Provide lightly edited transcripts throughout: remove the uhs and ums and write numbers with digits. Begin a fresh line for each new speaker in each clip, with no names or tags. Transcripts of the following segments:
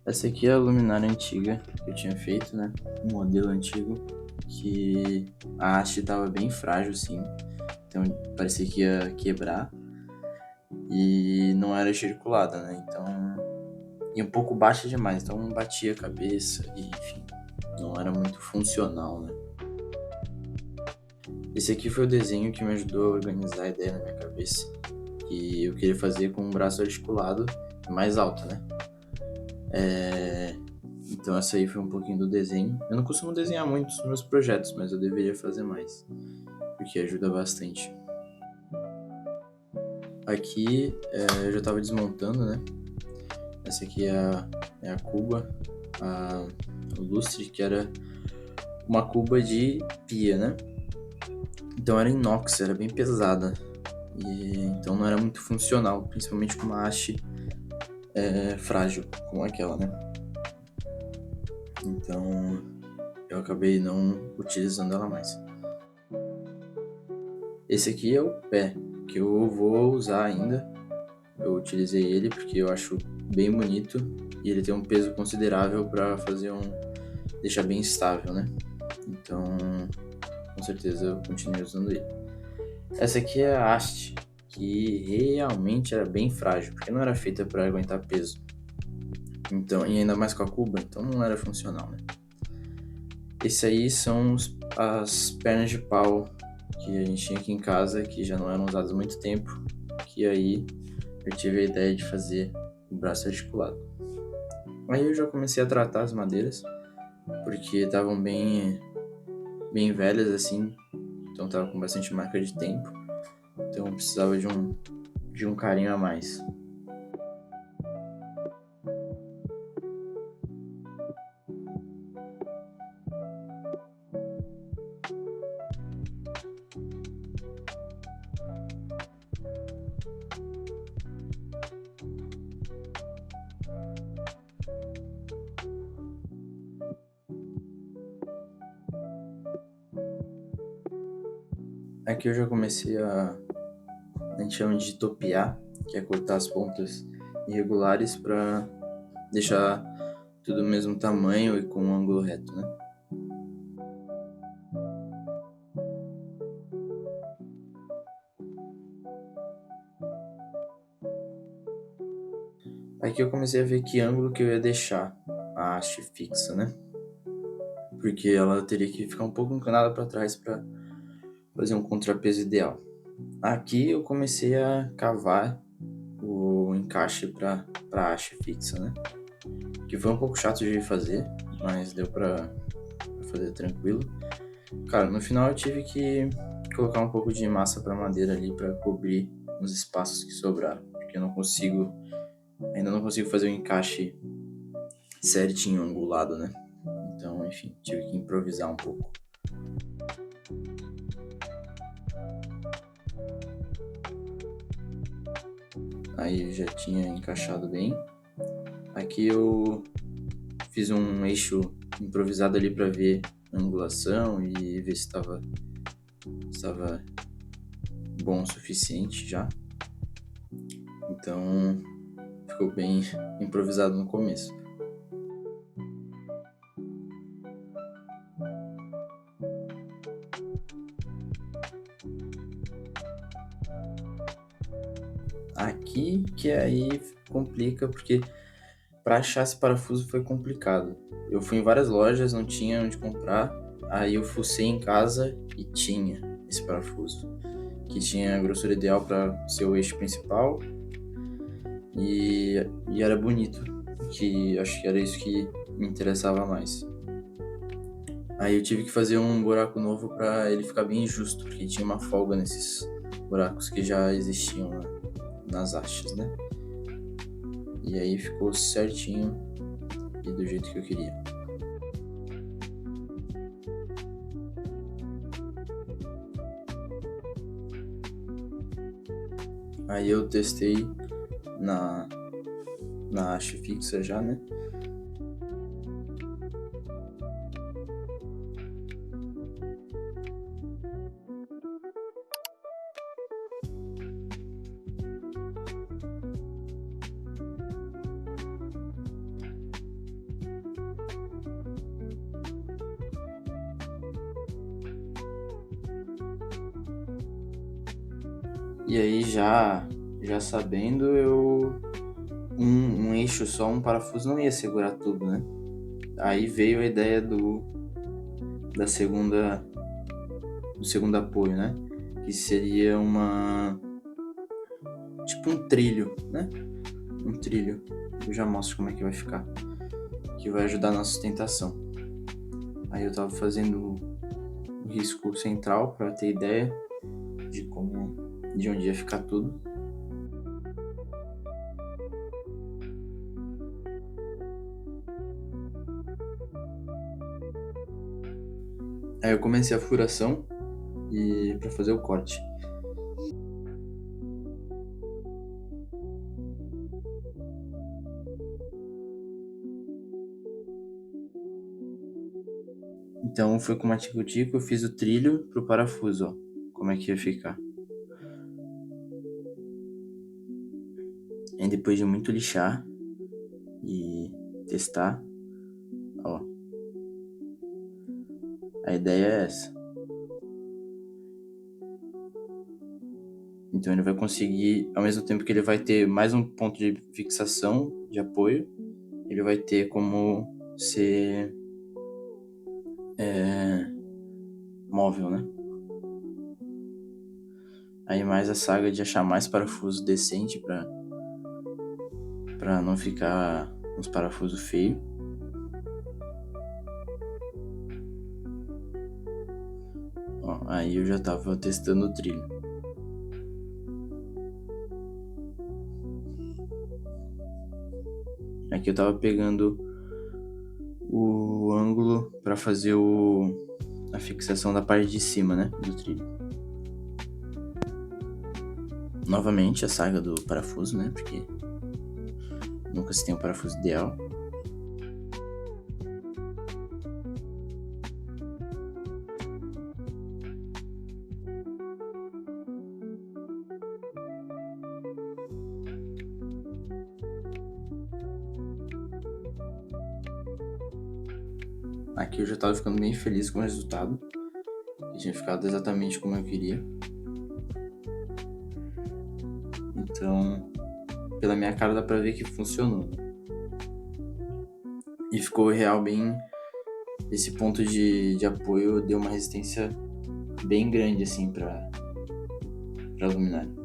Essa aqui é a luminária antiga que eu tinha feito, né? Um modelo antigo que a haste estava bem frágil, sim. Então parecia que ia quebrar e não era circulada, né? Então, e um pouco baixa demais, então batia a cabeça e enfim, não era muito funcional, né? Esse aqui foi o desenho que me ajudou a organizar a ideia na minha cabeça, que eu queria fazer com um braço articulado e mais alto, né? Então essa aí foi um pouquinho do desenho. Eu não costumo desenhar muito nos meus projetos, mas eu deveria fazer mais, porque ajuda bastante. Aqui eu já estava desmontando, né? Essa aqui é a cuba, o lustre, que era uma cuba de pia, né? Então era inox, era bem pesada. E então não era muito funcional, principalmente com uma haste frágil como aquela, né? Então eu acabei não utilizando ela mais. Esse aqui é o pé, que eu vou usar ainda. Eu utilizei ele porque eu acho bem bonito e ele tem um peso considerável para deixar bem estável, né? Então, com certeza eu continuei usando ele. Essa aqui é a haste, que realmente era bem frágil, porque não era feita para aguentar peso. Então, e ainda mais com a cuba, então não era funcional, né? Esse aí são as pernas de pau que a gente tinha aqui em casa, que já não eram usadas há muito tempo, que aí eu tive a ideia de fazer o braço articulado. Aí eu já comecei a tratar as madeiras, porque estavam bem velhas assim, então tava com bastante marca de tempo, então eu precisava de um carinho a mais. Aqui eu já comecei a gente chama de topear, que é cortar as pontas irregulares para deixar tudo do mesmo tamanho e com um ângulo reto, né? Aqui eu comecei a ver que ângulo que eu ia deixar a haste fixa, né? Porque ela teria que ficar um pouco inclinada para trás para fazer um contrapeso ideal. Aqui eu comecei a cavar o encaixe para a haste fixa, né? Que foi um pouco chato de fazer, mas deu para fazer tranquilo. Cara, no final eu tive que colocar um pouco de massa para madeira ali para cobrir os espaços que sobraram, porque ainda não consigo fazer o encaixe certinho, angulado, né? Então, enfim, tive que improvisar um pouco. Aí eu já tinha encaixado bem. Aqui eu fiz um eixo improvisado ali para ver a angulação e ver se estava bom o suficiente já. Então ficou bem improvisado no começo. Aqui que aí complica porque para achar esse parafuso foi complicado. Eu fui em várias lojas, não tinha onde comprar. Aí eu fucei em casa e tinha esse parafuso, que tinha a grossura ideal para ser o eixo principal e era bonito, que acho que era isso que me interessava mais. Aí eu tive que fazer um buraco novo para ele ficar bem justo, porque tinha uma folga nesses buracos que já existiam nas hastes, né? E aí ficou certinho e do jeito que eu queria. Aí eu testei na, na haste fixa já, né? E aí já sabendo, um eixo só, um parafuso não ia segurar tudo, né? Aí veio a ideia do segundo apoio, né? Que seria tipo um trilho, né? Um trilho. Eu já mostro como é que vai ficar. Que vai ajudar na sustentação. Aí eu tava fazendo o risco central para ter ideia de onde ia ficar tudo. Aí eu comecei a furação e para fazer o corte. Então foi com uma tico-tico, eu fiz o trilho pro parafuso, ó. Como é que ia ficar. Aí depois de muito lixar e testar, ó. A ideia é essa. Então ele vai conseguir, ao mesmo tempo que ele vai ter mais um ponto de fixação, de apoio, ele vai ter como ser móvel, né? Aí mais a saga de achar mais parafuso decente pra não ficar uns parafusos feios. Aí eu já tava testando o trilho. Aqui eu tava pegando o ângulo pra fazer a fixação da parte de cima, né, do trilho. Novamente a saga do parafuso, né, porque nunca se tem um parafuso ideal. Aqui eu já tava ficando bem feliz com o resultado. Que tinha ficado exatamente como eu queria. Então, pela minha cara dá pra ver que funcionou. E ficou real bem... Esse ponto de apoio deu uma resistência bem grande, assim, pra luminária.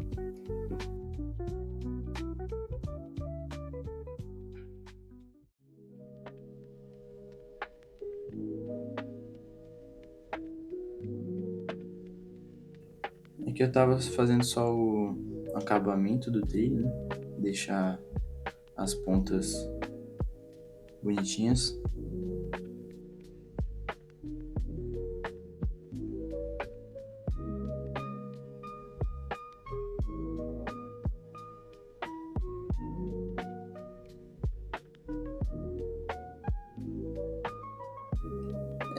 Aqui eu tava fazendo só o acabamento do trilho, né? Deixar as pontas bonitinhas.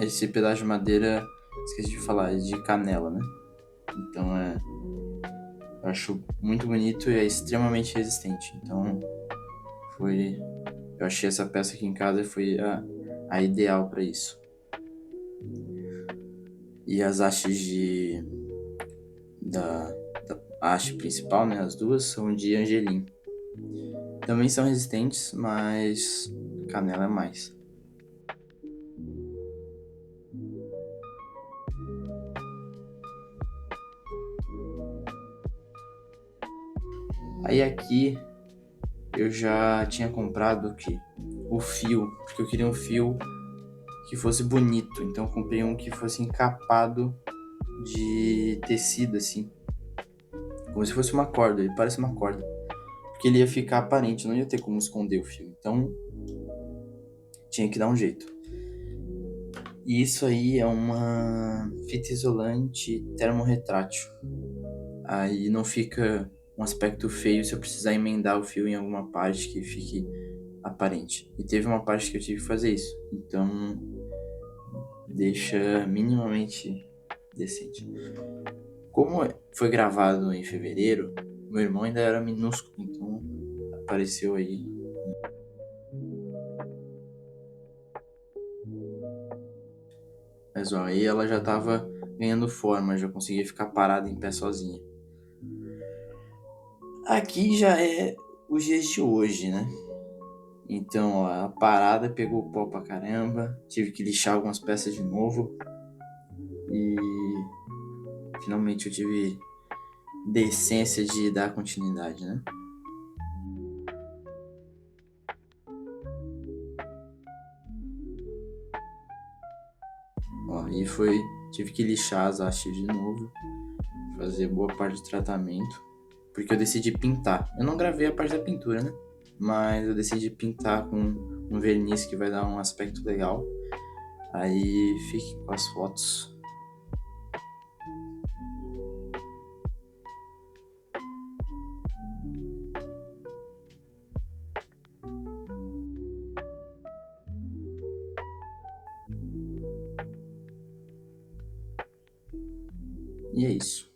Esse pedaço de madeira, esqueci de falar, é de canela, né? Então eu acho muito bonito e é extremamente resistente. Então eu achei essa peça aqui em casa e foi a ideal para isso. E as hastes da haste principal, né? As duas são de angelim. Também são resistentes, mas canela é mais. Aí aqui eu já tinha comprado o fio, porque eu queria um fio que fosse bonito. Então eu comprei um que fosse encapado de tecido, assim. Como se fosse uma corda, ele parece uma corda. Porque ele ia ficar aparente, não ia ter como esconder o fio. Então tinha que dar um jeito. E isso aí é uma fita isolante termorretrátil. Aí não fica um aspecto feio se eu precisar emendar o fio em alguma parte que fique aparente. E teve uma parte que eu tive que fazer isso. Então deixa minimamente decente. Como foi gravado em fevereiro, meu irmão ainda era minúsculo, então apareceu aí. Mas ó, aí ela já tava ganhando forma, já conseguia ficar parada em pé sozinha. Aqui já é os dias de hoje, né? Então, ó, a parada pegou pó pra caramba, tive que lixar algumas peças de novo e finalmente eu tive decência de dar continuidade, né? Ó, e foi, tive que lixar as hastes de novo, fazer boa parte do tratamento, porque eu decidi pintar. Eu não gravei a parte da pintura, né? Mas eu decidi pintar com um verniz que vai dar um aspecto legal. Aí fique com as fotos. E é isso.